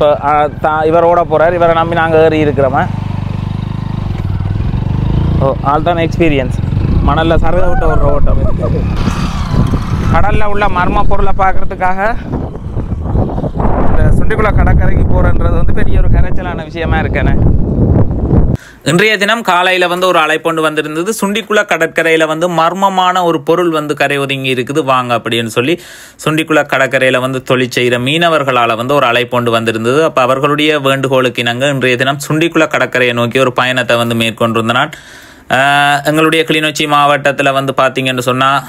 இப்போ இவர் ஓட போகிறார், இவரை நம்பி நாங்கள் ஏறி இருக்கிறோமா. ஓ ஆல் தான் எக்ஸ்பீரியன்ஸ். மணலில் சருக விட்ட ஒரு ஓட்டம். கடலில் உள்ள மர்ம பொருளை பார்க்குறதுக்காக இந்த சுண்டிக்குள கடற்கரைக்கு போகிறன்றது வந்து பெரிய ஒரு கரைச்சலான விஷயமா இருக்கேனே. இன்றைய தினம் காலையில் வந்து ஒரு அழைப்பொண்டு வந்திருந்தது. சுண்டிக்குள கடற்கரையில் வந்து மர்மமான ஒரு பொருள் வந்து கரை ஒதுங்கி இருக்குது வாங்க அப்படின்னு சொல்லி சுண்டிக்குள கடற்கரையில் வந்து தொழில் செய்கிற மீனவர்களால் வந்து ஒரு அழைப்பொண்டு வந்திருந்தது. அப்போ அவர்களுடைய வேண்டுகோளுக்கு இணங்க இன்றைய தினம் சுண்டிக்குள கடற்கரையை நோக்கி ஒரு பயணத்தை வந்து மேற்கொண்டிருந்தனால் எங்களுடைய கிளிநொச்சி மாவட்டத்தில் வந்து பார்த்திங்கன்னு சொன்னால்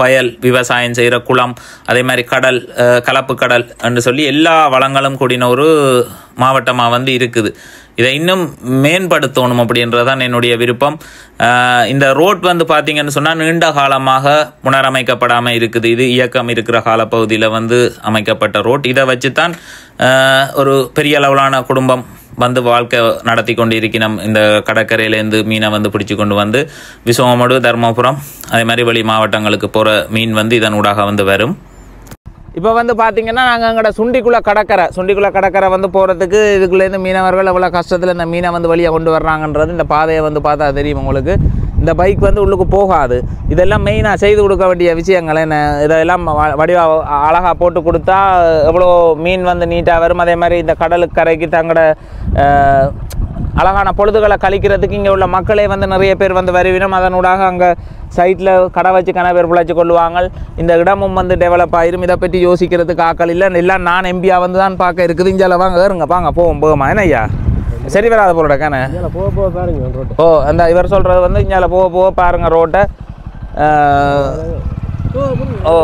வயல், விவசாயம் செய்கிற குளம், அதே மாதிரி கடல், கலப்பு கடல் என்று சொல்லி எல்லா வளங்களும் கூடின ஒரு மாவட்டமாக வந்து இருக்குது. இதை இன்னும் மேம்படுத்தணும் அப்படின்றதான் என்னுடைய விருப்பம். இந்த ரோட் வந்து பார்த்திங்கன்னு சொன்னால் நீண்ட காலமாக புனரமைக்கப்படாமல் இருக்குது. இது இயக்கம் இருக்கிற காலப்பகுதியில் வந்து அமைக்கப்பட்ட ரோட். இதை வச்சு தான் ஒரு பெரிய அளவிலான குடும்பம் வந்து வாழ்க்கை நடத்தி கொண்டு இருக்கிறோம். இந்த கடற்கரையிலேருந்து மீனை வந்து பிடிச்சி கொண்டு வந்து விசுவமடு, தர்மபுரம், அதே மாதிரி வெளி மாவட்டங்களுக்கு போகிற மீன் வந்து இதன் ஊடாக வந்து வரும். இப்போ வந்து பார்த்திங்கன்னா நாங்கள் எங்களோட சுண்டிக்குள கடற்கரை வந்து போகிறதுக்கு இதுக்குள்ளேருந்து மீனவர்கள் எவ்வளோ கஷ்டத்தில் இந்த மீனை வந்து வெளியே கொண்டு வர்றாங்கன்றது இந்த பாதையை வந்து பார்த்தா தெரியும் உங்களுக்கு. இந்த பைக் வந்து உள்ளுக்கு போகாது. இதெல்லாம் மெயினாக செய்து கொடுக்க வேண்டிய விஷயங்கள் என்ன. இதெல்லாம் வடிவாக அழகாக போட்டு கொடுத்தா எவ்வளோ மீன் வந்து நீட்டாக வரும். அதே மாதிரி இந்த கடலுக்கு கரைக்கு தங்களோட அழகான பொழுதுகளை கழிக்கிறதுக்கு இங்கே உள்ள மக்களே வந்து நிறைய பேர் வந்து வருவினோம். அதனூடாக அங்கே சைட்டில் கடை வச்சு பேர் பிழைச்சி கொள்ளுவாங்க. இந்த இடமும் வந்து டெவலப் ஆயிரும். இதை பற்றி யோசிக்கிறதுக்கு ஆக்கள் இல்லை. எல்லாம் நான் எம்பியாக வந்து தான் பார்க்க இருக்குது. இஞ்சால வாங்க ஏறுங்க பாங்க போகுமா என்ன ஐயா சரி வராத போகிறோட கானே போக பாருங்க ரோட்டை. ஓ அந்த இவர் சொல்கிறது வந்து இங்கே போக பாருங்க ரோட்டை. ஓ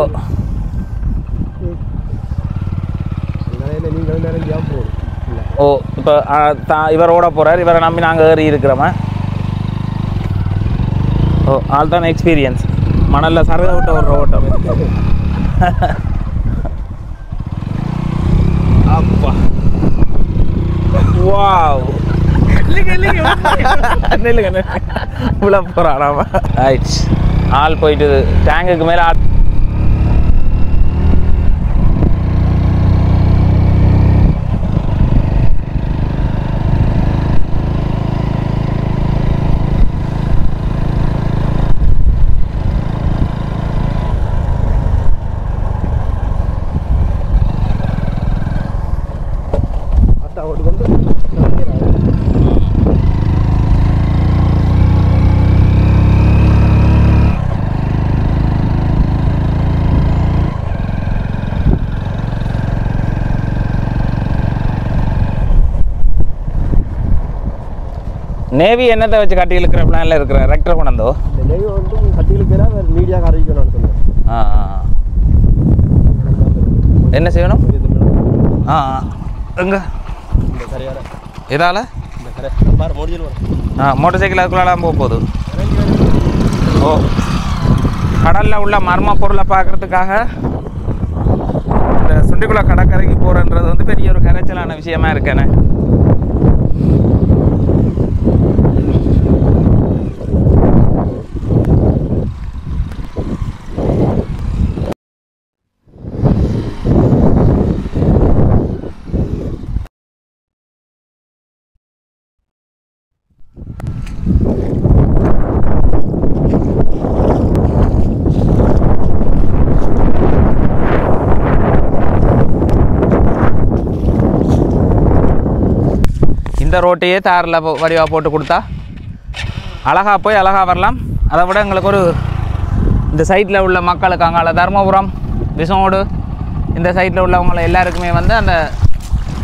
ஓ இப்போ இவர் ஓட போகிறார், இவரை நம்பி நாங்கள் ஏறி இருக்கிறோமா. ஓ ஆல் தான் எக்ஸ்பீரியன்ஸ். மணலில் சருக விட்ட ஒரு ஓட்டம். அப்பா வாவ் நில்லுங்க உள்ள போகிறான். ரைட் ஆள் போயிட்டு டேங்குக்கு மேலே ஆள். நேவி என்னத்தை வச்சு கட்டி இழுக்கிற பிளானில் இருக்கிற ரெக்டர் கொண்டோ இந்த நேவி வந்து கட்டி இழுக்கிற மீடியா அறிவிக்கணும்னு சொன்னேன். என்ன செய்யணும்? எங்க இந்த கரையார இதால் இந்த கரை பாரு முடிஞ்சிடும். மோட்டர் சைக்கிள் அதுக்குள்ளாலாம் போக போகுது. ஓ கடலில் உள்ள மர்ம பொருளை பார்க்குறதுக்காக இந்த சுண்டிக்குள கடற்கரைக்கு போகிறன்றது வந்து பெரிய ஒரு கரைச்சலான விஷயமா இருக்கேனே. இந்த ரோட்டையே தாரில் வடிவாக போட்டு கொடுத்தா அழகாக போய் அழகாக வரலாம். அதை விட எங்களுக்கு ஒரு இந்த சைட்டில் உள்ள மக்களுக்கு அங்கால தர்மபுரம், விசோடு இந்த சைட்டில் உள்ளவங்களை எல்லாருக்குமே வந்து அந்த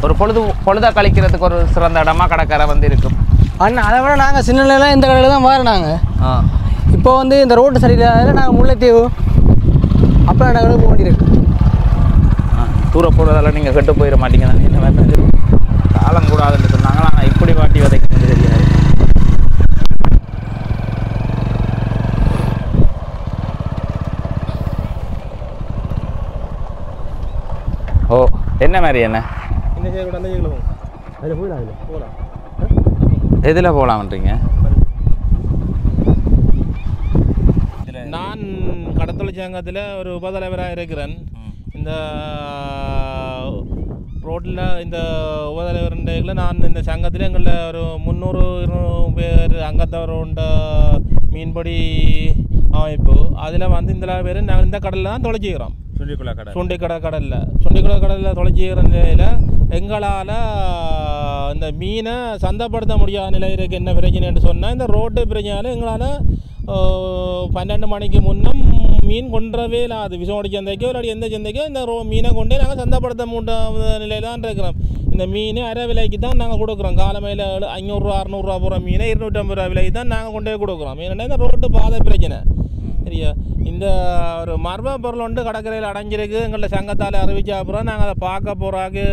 ஒரு பொழுதாக கழிக்கிறதுக்கு ஒரு சிறந்த இடமா கடற்கரை வந்து இருக்கும். அண்ணா அதை விட நாங்கள் சின்னலாம் இந்த கடையில் தான் வரோம். நாங்கள் இப்போ வந்து இந்த ரோட்டு சரியில்லாத நாங்கள் முல்லைத்தீவு அப்போ நாங்கள் போக வேண்டியிருக்கு. தூர போகிறதால நீங்கள் கெட்டு போயிட மாட்டீங்க தானே. என்ன மாதிரி காலம் கூடாதுன்னு சொன்னாங்களா. ஆனால் இப்படி வாட்டி வதைக்க வந்து தெரியாது. ஓ என்ன மாதிரி என்ன எதில் போகலாம்ன்றீங்க? நான் கடத்தொழிற்சங்கத்தில் ஒரு உபதலைவராக இருக்கிறேன். இந்த ரோட்டில் இந்த உபதலைவர் நான் இந்த சங்கத்தில் எங்களில் ஒரு 300-200 பேர் அங்கத்தவர் உண்ட மீன்பிடி அமைப்பு அதில் வந்து இந்த பேர் நாங்கள் இந்த கடலில் தான் தொலைச்சிக்கிறோம். சுண்டிக்குள கடலில் தொலைச்சிக்கிற நிலையில் எங்களால் இந்த மீனை சந்தைப்படுத்த முடியாத நிலை இருக்குது. என்ன பிரச்சனைன்னு சொன்னால் இந்த ரோட்டு பிரச்சனையால் எங்களால் 12 மணிக்கு முன்னம் மீன் கொண்டவே இல்லாது. விசோடி சந்தைக்கோ இல்லாட்டி எந்த சந்தைக்கோ இந்த மீனை கொண்டே நாங்கள் சந்தைப்படுத்த முடியாத நிலையில் தான் இருக்கிறோம். இந்த மீன் அரை விலைக்கு தான் நாங்கள் கொடுக்குறோம். காலமையில் 500-600 போகிற மீனை 250 ரூபா விலைக்கு தான் நாங்கள் கொண்டே கொடுக்குறோம். ஏன்னா இந்த ரோட்டு பாதை பிரச்சனை சரியா. இந்த ஒரு மர்ம பொருள் ஒன்று கடற்கரையில் அடைஞ்சிருக்கு. எங்கள்ட்ட சங்கத்தால் அறிவிச்ச அப்புறம் நாங்கள் அதை பார்க்க போகிறாக்கு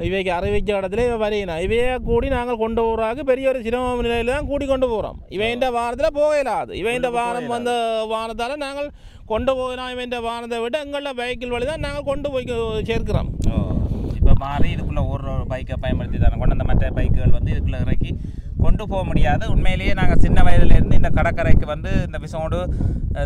இவைக்கு அறிவிச்ச இடத்துல இவை வரையினா இவையே கூடி நாங்கள் கொண்டு போகிறாக்கு பெரிய ஒரு சிரம நிலையில் தான் கூடி கொண்டு போகிறோம். இவைன்ற வாரத்தில் போகலாது. இவைன்ற வாரம் வந்த வாரத்தால் நாங்கள் கொண்டு போகலாம். இவைன்ற வாரத்தை விட்டு எங்களோட பைக்கில் வழி தான் நாங்கள் கொண்டு போய் சேர்க்கிறோம். இப்போ மாறி இதுக்குள்ளே ஒரு பைக்கை பயன்படுத்தி தானே கொண்டு அந்த மற்ற பைக்குகள் வந்து இதுக்குள்ளே இறக்கி கொண்டு போக முடியாது. உண்மையிலேயே நாங்கள் சின்ன வயதிலேருந்து இந்த கடற்கரைக்கு வந்து இந்த விசோடு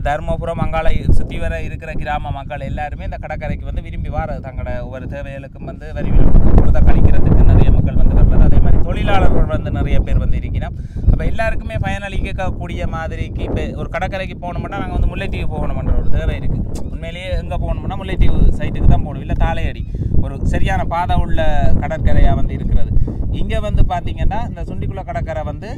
தர்மபுரம் அங்காளை சுற்றி வர இருக்கிற கிராம மக்கள் எல்லாருமே இந்த கடற்கரைக்கு வந்து விரும்பி வாரது. தங்களோட ஒவ்வொரு தேவைகளுக்கும் வந்து வரி கொடுத்த கழிக்கிறதுக்கு நிறைய மக்கள் வந்து வர்றது. அதே மாதிரி தொழிலாளர்கள் வந்து நிறைய பேர் வந்து இருக்கிறோம். அப்போ எல்லாருக்குமே பயனளிக்கக்கூடிய மாதிரிக்கு இப்போ ஒரு கடற்கரைக்கு போகணும்னா நாங்கள் வந்து முல்லைத்தீவு போகணுமன்ற ஒரு தேவை இருக்குது. உண்மையிலேயே எங்கே போகணும்னா முல்லைத்தீவு சைட்டுக்கு தான் போகணும். இல்லை தாளையடி ஒரு சரியான பாதை உள்ள கடற்கரையாக வந்து இருக்கிறது. இங்கே வந்து பார்த்திங்கன்னா இந்த சுண்டிக்குள கடற்கரை வந்து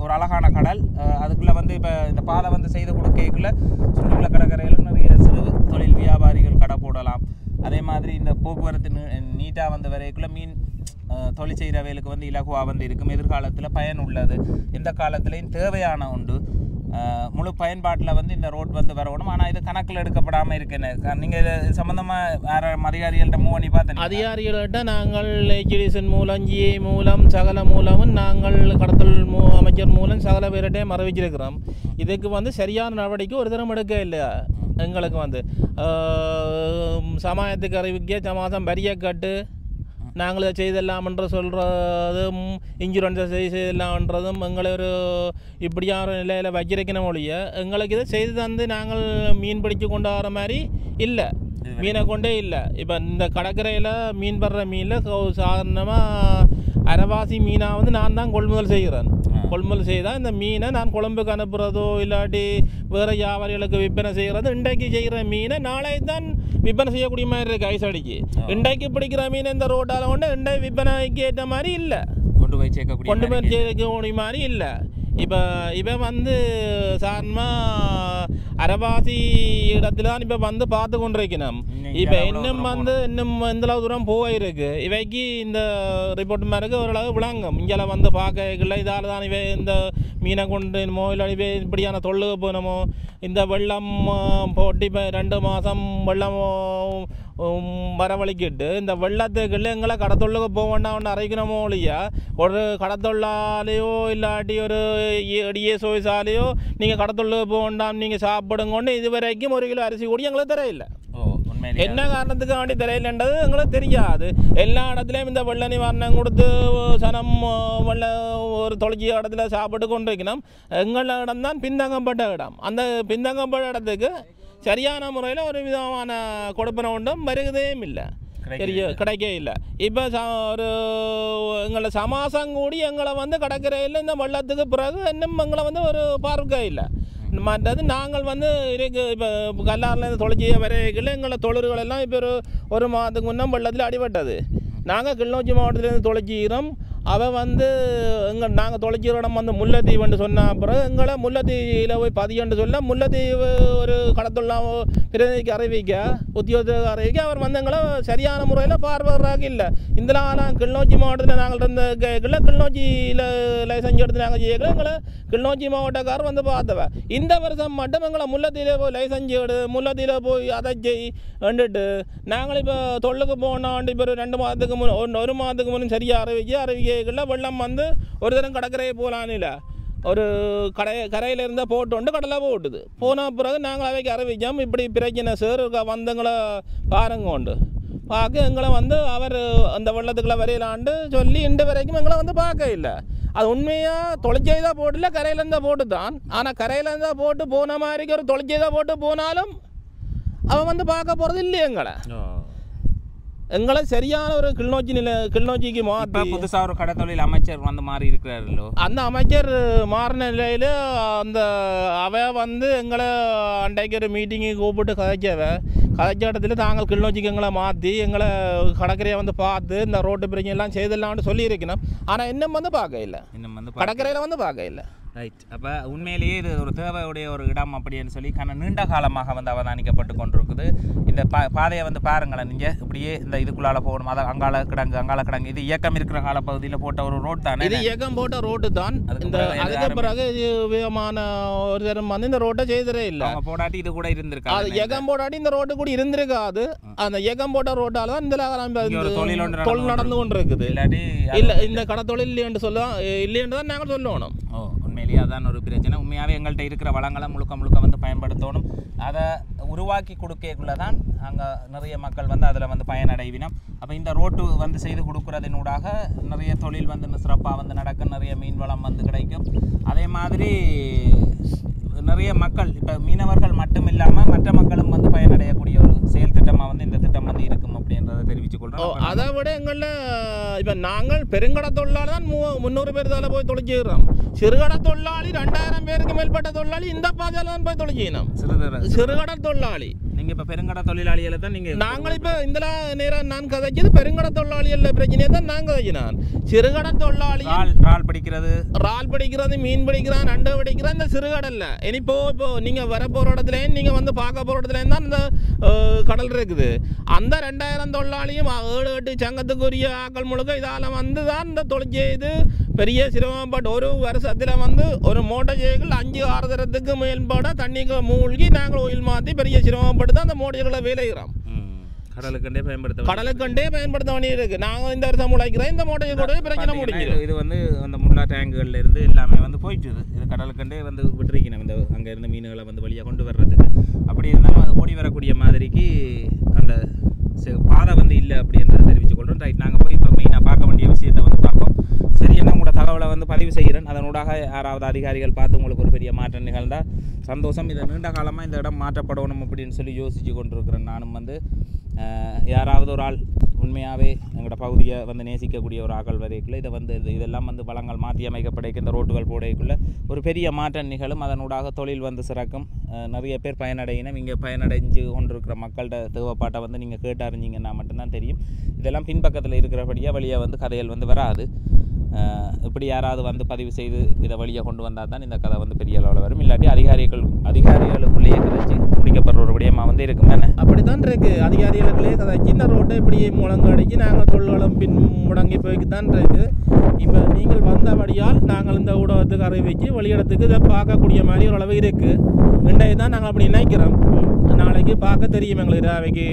ஒரு அழகான கடல். அதுக்குள்ளே வந்து இப்போ இந்த பாதை வந்து செய்து கொடுக்கக்குள்ள சுண்டிக்குள கடற்கரையில் நிறைய சிறு தொழில் வியாபாரிகள் கடை போடலாம். அதே மாதிரி இந்த போக்குவரத்து நீட்டாக வந்து வரைக்குள்ள மீன் தொழில் செய்கிறவைகளுக்கு வந்து இலகுவாக வந்து இருக்கும். எதிர்காலத்தில் பயன் உள்ளது. எந்த காலத்துலேயும் தேவையான உண்டு. முழு பயன்பாட்டில் வந்து இந்த ரோட் வந்து வரணும். ஆனால் இது கணக்கில் எடுக்கப்படாமல் இருக்குன்னு நீங்கள் இது சம்மந்தமாக வேறு அதிகாரிகள்கிட்ட மூவ் பண்ணி பார்த்தேன். அதிகாரிகள்கிட்ட நாங்கள் எஜுகேஷன் மூலம் ஜிஏ மூலம் சகல மூலமும் நாங்கள் கடத்தல் அமைச்சர் மூலம் சகல பேர்கிட்டையும் அறிவிச்சிருக்கிறோம். இதுக்கு வந்து சரியான நடவடிக்கை ஒரு தரம் எடுக்க இல்லை. எங்களுக்கு வந்து சமாயத்துக்கு அறிவிக்க மாதம் வரியை கட்டு நாங்கள் இதை செய்தெல்லாம்ன்ற சொல்கிறதும் இன்சூரன்ஸை செய்தெல்லாம்ன்றதும் எங்களை ஒரு இப்படியான நிலையில் வச்சிருக்கணும் ஒழிய எங்களுக்கு இதை செய்து தந்து நாங்கள் மீன் பிடிச்சி கொண்டு வர மாதிரி இல்லை. மீனை கொண்டே இல்லை. இப்போ இந்த கடற்கரையில் மீன் படுற மீனில் சாதாரணமாக அரைவாசி மீனாக வந்து நான் தான் கொள்முதல் செய்கிறேன். கொள்முதல் செய்தால் இந்த மீனை நான் குழம்புக்கு அனுப்புகிறதோ இல்லாட்டி வேறு வியாபாரிகளுக்கு விற்பனை செய்கிறது. இன்றைக்கு செய்கிற மீனை நாளை தான் விற்பனை செய்யக்கூடிய மாதிரி இருக்குது. ஐஸ் அடிக்கு இன்றைக்கு பிடிக்கிற மீன் இந்த ரோட்டால் கொண்டு இன்றைக்கு விற்பனைக்கு ஏற்ற மாதிரி இல்லை. கொண்டு போய் சேர்க்கக்கூடிய மாதிரி இல்லை. இப்போ வந்து சாதாரணமாக அரைவாசி இடத்துல தான் இப்போ வந்து பார்த்து கொண்டிருக்கணும். இப்போ இன்னும் எந்தளவு தூரம் போயிருக்கு. இவைக்கு இந்த ரிப்போர்ட் மாதிரி ஓரளவு விளங்கும். இங்கே வந்து பார்க்கல இதால் தான் இவை இந்த மீனை கொண்டு இல்லை இப்படியான தொல்லுக்கு போனமோ இந்த வெள்ளம் போட்டு இப்போ 2 மாதம் வெள்ளம் வரவழிக்கிட்டு இந்த வெள்ளத்துக்குள்ள எங்களை கடத்தொள்ளுக்கு போக வேண்டாம் ஒன்று அரைக்கணுமோ இல்லையா. ஒரு கடத்தொள்ளாலேயோ இல்லாட்டி ஒரு டிஎஸ்ஓசாலேயோ நீங்கள் கடத்தொள்ளுக்கு போக வேண்டாம் நீங்கள் சாப்பிடுங்கன்னு இது வரைக்கும் 1 கிலோ அரிசி கூடி எங்களுக்கு தெரியல. என்ன காரணத்துக்கு வேண்டி தெரியலன்றது எங்களுக்கு தெரியாது. எல்லா இடத்துலையும் இந்த வெள்ள நிவாரணம் கொடுத்து சனம் வெள்ள ஒரு தொலைச்சி இடத்துல சாப்பிட்டு கொண்டிருக்கணும். எங்கள இடம் தான் பின்தங்கப்பட்ட இடம். அந்த பின்தங்கப்பட்ட இடத்துக்கு சரியான முறையில் ஒரு விதமான கொடுப்பனை ஒன்றும் வருகிறதேயும் இல்லை. கிடைக்கவே இல்லை. இப்போ ஒரு எங்களை சமாசம் கூடி எங்களை வந்து கடற்கரையில் இந்த வெள்ளத்துக்கு பிறகு இன்னும் எங்களை வந்து ஒரு பார்க்க இல்லை. மற்றது நாங்கள் வந்து இப்போ கல்லாரில் தொலைச்சிய வரையில் எங்களை தொழில்கள் எல்லாம் இப்போ ஒரு மாதத்துக்கு முன்னே வெள்ளத்தில் அடிபட்டது. நாங்கள் கிளிநொச்சி மாவட்டத்திலேருந்து தொலைச்சிக்கிறோம். அவள் வந்து நாங்கள் தொலைச்சிக்கிற இடம் வந்து முல்லைத்தீவுன்னு சொன்ன அப்புறம் எங்களை முல்லைத்தீவில் போய் பதியன்னு சொல்ல முல்லைத்தீவு ஒரு கடத்தொல்லாம் பிரதிக்கு அறிவிக்க உத்தியோகத்துக்கு அறிவிக்க அவர் வந்து எங்களை சரியான முறையில் பார்வையாக இல்லை. இதெல்லாம் கிளிநொச்சி மாவட்டத்தில் நாங்கள் இருந்த கேட்கல கிளிநொச்சியில் லைசன்ஸ் எடுத்து நாங்கள் செய்யல எங்களை கிளிநொச்சி மாவட்டக்காரர் வந்து பார்த்தவ. இந்த வருஷம் மட்டும் எங்களை முல்லைத்தீவில் போய் லைசன்ஸ் எடு முல்லைத்தீவில் போய் அதை செய் வந்துட்டு நாங்கள் இப்போ தொல்லுக்கு போனாண்டு இப்போ 2 மாதத்துக்கு முன் 1 மாதத்துக்கு முன்னே சரியாக அறிவிக்க வெள்ளம் வந்து ஒரு தினம் கடற்கரையை போகலான்னு ஒரு கரையில் இருந்த போட்டு வந்து கடலை போட்டுது. போன பிறகு நாங்கள் அவைக்கு அறிவிச்சோம் இப்படி பிரச்சனை சார் வந்தங்களை பாருங்க உண்டு பார்க்க எங்களை வந்து அவர் அந்த வெள்ளத்துக்குள்ள வரையிலாண்டு சொல்லி இன்று வரைக்கும் எங்களை வந்து பார்க்க இல்லை. அது உண்மையாக தொலைச்செய்தா போட்டுல கரையில் இருந்தால் போட்டு தான். ஆனால் கரையில் இருந்தால் போட்டு போன மாதிரிக்கு ஒரு தொலைச்செய்தா போட்டு போனாலும் அவன் வந்து பார்க்க போகிறது இல்லையே எங்களை. எங்களை சரியான ஒரு கிளிநொச்சிக்கு மாற்றி புதுசாக ஒரு கடத்தொழில் அமைச்சர் வந்து மாறி இருக்கிறாரோ அந்த அமைச்சர் மாறின நிலையில் அந்த வந்து எங்களை அன்றைக்கு ஒரு மீட்டிங்கு கூப்பிட்டு கதைச்ச இடத்துல தாங்கள் கிளிநொச்சிக்கு எங்களை மாற்றி எங்களை கடற்கரையை வந்து பார்த்து இந்த ரோட்டு பிரச்சனை எல்லாம் செய்தலாம்னு சொல்லியிருக்கணும். ஆனால் இன்னும் வந்து பார்க்க இல்லை, இன்னும் வந்து கடற்கரையில் வந்து பார்க்க இல்லை. ரைட். அப்போ உண்மையிலேயே இது ஒரு தேவையுடைய ஒரு இடம் அப்படின்னு சொல்லி நீண்ட காலமாக வந்து அவதானிக்கப்பட்டு கொண்டிருக்குது. இந்த பாதையை வந்து பாருங்களேன், நீங்கள் இப்படியே இந்த இதுக்குள்ளால போகணும். அதை அங்கால கிடங்கு இது இயக்கம் இருக்கிற காலப்பகுதியில் போட்ட ஒரு ரோடு தானே? இது இயக்கம் போட்ட ரோடு தான். அதுக்கு பிறகு விதமான ஒரு தரம் வந்து இந்த ரோட்டை செய்ததே இல்லை. அவங்க போடாட்டி இது கூட இருந்திருக்காது, அது இயக்கம் போடாட்டி இந்த ரோடு கூட இருந்திருக்காது. அந்த இயக்கம் போட்ட ரோட்டால தான் இந்த தொழில் நடந்து கொண்டு இருக்குது. இல்லாட்டி இல்லை இந்த கடத்தொழில் இல்லைன்னு சொல்லலாம், இல்லைன்னு தான் நாங்கள் சொல்லணும். உண்மையிலேயே அதான் ஒரு பிரச்சனை. உண்மையாகவே எங்கள்கிட்ட இருக்கிற வளங்களை முழுக்க வந்து பயன்படுத்தணும். அதை உருவாக்கி கொடுக்கக்குள்ள தான் அங்கே நிறைய மக்கள் வந்து அதில் வந்து பயனடைவினோம். அப்போ இந்த ரோட்டு வந்து செய்து கொடுக்குறதினூடாக நிறைய தொழில் வந்து சிறப்பாக வந்து நடக்கும், நிறைய மீன் வளம் வந்து கிடைக்கும். அதே மாதிரி நிறைய மக்கள் இப்போ மீனவர்கள் மட்டும் இல்லாமல் மற்ற மக்களும் வந்து பயனடையக்கூடிய ஒரு செயல் திட்டமாக வந்து இந்த திட்டம் வந்து இருக்கும் அப்படின்றத தெரிவித்துக் கொள்கிறோம். அதை விட எங்களில் இப்போ நாங்கள் பெருங்கட தொழிலாளி தான் 300 பேர் தால போய் தொழிற்சிக்கிறோம். சிறுகட தொழிலாளி 2000 பேருக்கு மேற்பட்ட தொழிலாளி இந்த பாதையில் தான் போய் தொழிற்சிக்கணும். சிறுகட தொழிலாளி நீங்கள் இப்போ பெருங்கட தொழிலாளிகளை தான் நீங்கள் நாங்கள் இப்போ இந்த நேரம் நான் கதைச்சது பெருங்கட தொழிலாளிகள் பிரச்சனையை தான் நான் கதைச்சினான். சிறுகட தொழிலாளி ரால் படிக்கிறது, மீன் பிடிக்கிறான், நண்டு பிடிக்கிறான். இந்த சிறுகடல்ல இப்போ நீங்கள் வர போகிற இடத்துலேயும் நீங்கள் வந்து பார்க்க போகிற இடத்துலேயும் தான் இந்த கடல் இருக்குது. அந்த 2000 தொழிலாளியும் 7-8 சங்கத்துக்குரிய ஆக்கள் முழுக்க இதால் வந்து தான் இந்த தொழில் செய்து பெரிய சிரமப்பட்டு ஒரு வருஷத்தில் வந்து ஒரு மோட்டர் சைக்கிள் 5-6 தரத்துக்கு மேல்பட தண்ணிக்கு மூழ்கி நாங்கள் ஒயில் மாற்றி பெரிய சிரமப்பட்டு தான் அந்த மோட்டர்களை வேலைகிறோம். கடலுக்கண்டே பயன்படுத்த வேண்டியிருக்கு. நாங்கள் இந்த வருஷம் முளைக்கிறோம், இந்த மோட்டர் கூட பிரச்சனை முடிஞ்சிடும். இது வந்து அந்த முல்லா டேங்குகள்ல இருந்து எல்லாமே வந்து போயிட்டுது. இது கடலுக்கண்டே வந்து விட்டுருக்கணும் இந்த அங்கே இருந்த மீன்களை வந்து வழியாக கொண்டு வர்றதுக்கு. அப்படி இருந்தாலும் அது ஓடி வரக்கூடிய மாதிரிக்கு அந்த பாதை வந்து இல்லை அப்படின்றத தெரிவித்துக் கொள்கிறோம். ரைட், நாங்கள் போய் இப்போ மெயினாக பார்க்க வேண்டிய விஷயத்தை வந்து பார்ப்போம். சரி, என்ன உங்களோட தகவலை வந்து பதிவு செய்கிறேன். அதனூடாக யாராவது அதிகாரிகள் பார்த்து உங்களுக்கு ஒரு பெரிய மாற்றம் நிகழ்ந்தால் சந்தோஷம். இதை நீண்ட காலமாக இந்த இடம் மாற்றப்படணும் அப்படின்னு சொல்லி யோசித்து கொண்டிருக்கிறேன். நானும் வந்து யாராவது ஒரு ஆள் உண்மையாகவே எங்களோட பகுதியை வந்து நேசிக்கக்கூடிய ஒரு ஆக்கள் வரைக்குள்ள இதை வந்து இதெல்லாம் வந்து வளங்கள் மாற்றி அமைக்கப்படைக்கு இந்த ரோட்டுகள் போடைக்குள்ள ஒரு பெரிய மாற்றம் நிகழும். அதனூடாக தொழில் வந்து சிறக்கும், நிறைய பேர் பயனடையினும். இங்கே பயனடைஞ்சு கொண்டிருக்கிற மக்கள்கிட்ட தேவைப்பாட்டை வந்து நீங்கள் கேட்டு அறிஞ்சிங்கன்னா மட்டும்தான் தெரியும். இதெல்லாம் பின்பக்கத்தில் இருக்கிறபடியாக வழியாக வந்து கதைகள் வந்து வராது. இப்படி யாராவது வந்து பதிவு செய்து இதை வழியாக கொண்டு வந்தால் தான் இந்த கதை வந்து பெரிய அளவில் வரும். இல்லாட்டி அதிகாரிகளுக்குள்ளேயே கதைச்சி முடிக்கப்படுற ஒரு விடயமாக வந்து இருக்கும் தானே? அப்படி தான் இருக்குது. அதிகாரிகளுக்குள்ளேயே கதைச்சி இந்த ரோட்டை இப்படி முழங்கடிச்சு நாங்கள் தொழில்களும் பின் முடங்கி போய்க்கு தான் இருக்குது. இப்போ நீங்கள் வந்தபடியால் நாங்கள் இந்த ஊடகத்துக்கு அறிவிச்சு வெளியிடத்துக்கு இதை பார்க்கக்கூடிய மாதிரி ஒரு அளவு இருக்குது. இன்றைய தான் நாங்கள் அப்படி நினைக்கிறோம். நாளைக்கு பார்க்க தெரியும், எங்களுக்கு ராவைக்கு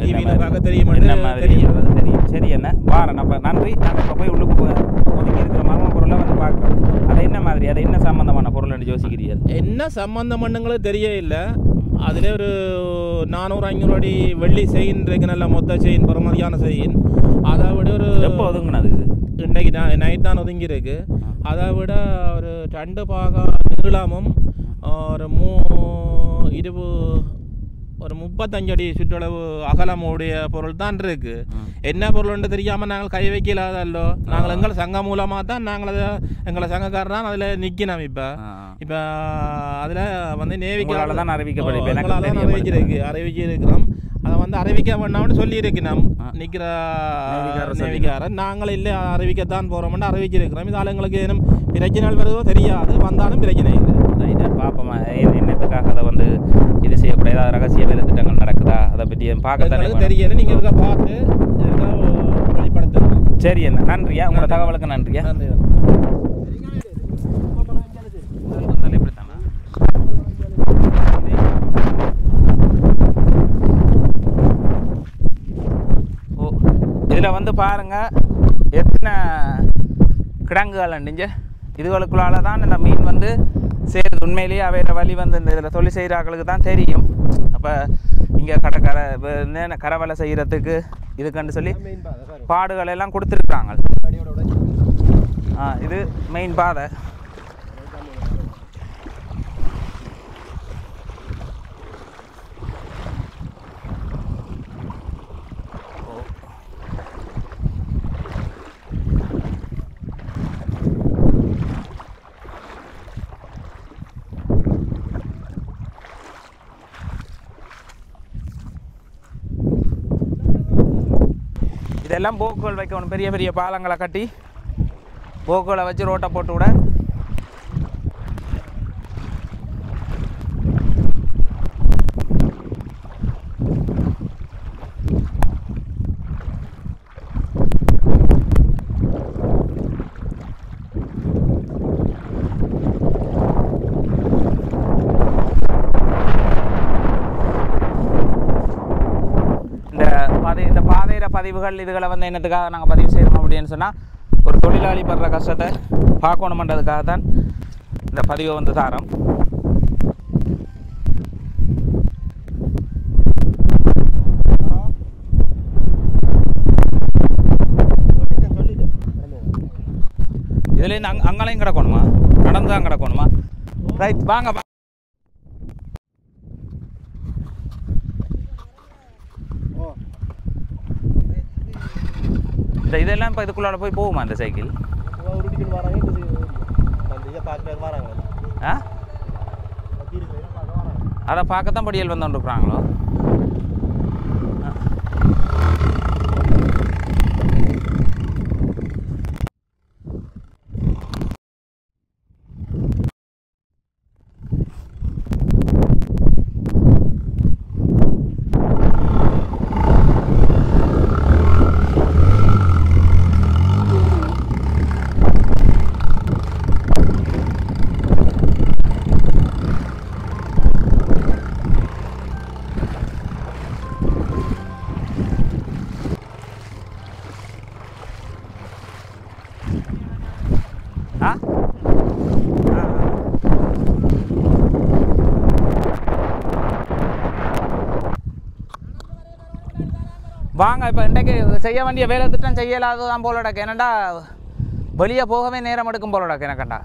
டிவியில் பார்க்க தெரியும். சரி, என்ன வாரேன். அப்போ நன்றி. நாங்கள் இப்போ போய் உள்ளுக்கு ஒதுக்கி இருக்கிற மர்ம பொருளை வந்து பார்க்குறோம். அது என்ன மாதிரி, அது என்ன சம்மந்தமான பொருள்னு யோசிக்கிறீர்கள்? என்ன சம்மந்தம்னுங்களுக்கு தெரிய இல்லை. அதில் ஒரு 400-500 அடி வெள்ளி செயின் இருக்கு, நல்ல மொத்த செயின், பெருமதியான செயின். அதை விட ஒரு எப்போ ஒதுங்கினது? இது இன்றைக்கு நைட் தான் ஒதுங்கி இருக்கு. அதை விட ஒரு 2 பாகா நீளமும் ஒரு 35 அடி சுற்றளவு அகலமுடைய பொருள் தான் இருக்கு. என்ன பொருள்னு தெரியாமல் நாங்கள் கை வைக்கலாதல்லோ. நாங்கள் எங்களை சங்கம் மூலமாக தான் நாங்கள் அதை எங்களை சங்கக்காரர் தான் அதில் நிற்கணும். இப்போ அதில் வந்து நேவிக்கால தான் அறிவிச்சிருக்கிறோம். அதை வந்து அறிவிக்க வேண்டாம்னு சொல்லியிருக்கணும் நிற்கிற நேவிக்காரர். நாங்கள் இல்லை அறிவிக்கத்தான் போகிறோம்னு அறிவிச்சிருக்கிறோம். இதால் எங்களுக்கு ஏனும் பிரச்சனைகள் வருதோ தெரியாது, வந்தாலும் பிரச்சனை இல்லை. பார்ப்போமா என்னத்துக்காக அதை வந்து இது செய்யக்கூடாது, ஏதாவது ரகசிய வேலை திட்டங்கள் நடக்குதா அதை பற்றி பார்க்க தெரியல. நீங்கள் இருக்க பார்த்து வெளிப்படுத்துங்க. சரி, என்ன நன்றியா, உங்களோட தகவலுக்கு நன்றியா. நன்றி. இதில் வந்து பாருங்கள் எத்தனை கிடங்குகள் அண்டிஞ்சு இதுகளுக்குள்ளால தான் இந்த மீன் வந்து சேருது. உண்மையிலேயே அவையோட வழி வந்து இந்த இதில் தொழில் செய்கிறார்களுக்கு தான் தெரியும். அப்போ இங்கே கரை வேலை செய்கிறதுக்கு இதுக்குன்னு சொல்லி பாடுகள் எல்லாம் கொடுத்துருக்குறாங்க. இது மெயின் பாதை. இதெல்லாம் போக்குகள் வைக்கணும், பெரிய பெரிய பாலங்களை கட்டி போக்குகளை வச்சு ரோட்டை போட்டு விட. இந்த பாதையில பதிவுகள் இதுகளை வந்து என்னத்துக்காக நாங்கள் பதிவு செய்யணும் அப்படின்னு சொன்னால், ஒரு தொழிலாளி படுற கஷ்டத்தை பார்க்கணுமன்றதுக்காக தான் இந்த பதிவை வந்து தாரோம். இதுலேருந்து அங்கேயும் கிடக்கணுமா, நடந்து தான் கிடக்கணுமா? ரைட், வாங்க. இதெல்லாம் இப்போ இதுக்குள்ளால போய் போகுமா அந்த சைக்கிள்? அதை பார்க்கத்தான் படியல் வந்துருக்குறாங்களோ? வாங்க. இப்போ இன்றைக்கு செய்ய வேண்டிய வேலை திட்டம் செய்யலாததான் போல டக்கு. என்னண்டா வெளியே போகவே நேரம் எடுக்கும் போல டக்கு எனக்கண்டா.